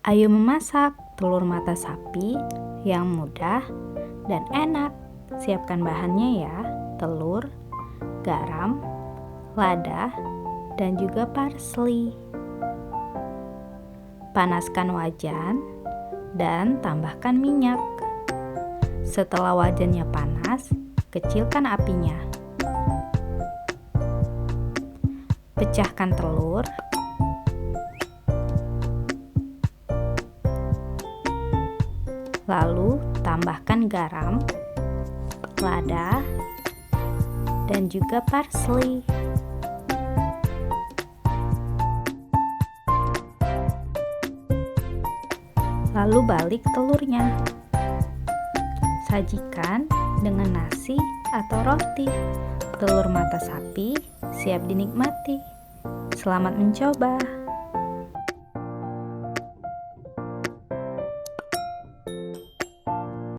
Ayo memasak telur mata sapi yang mudah dan enak. Siapkan bahannya ya, telur, garam, lada, dan juga parsley. Panaskan wajan dan tambahkan minyak. Setelah wajannya panas, kecilkan apinya. Pecahkan telur. Lalu tambahkan garam, lada, dan juga parsley. Lalu balik telurnya. Sajikan dengan nasi atau roti. Telur mata sapi siap dinikmati. Selamat mencoba.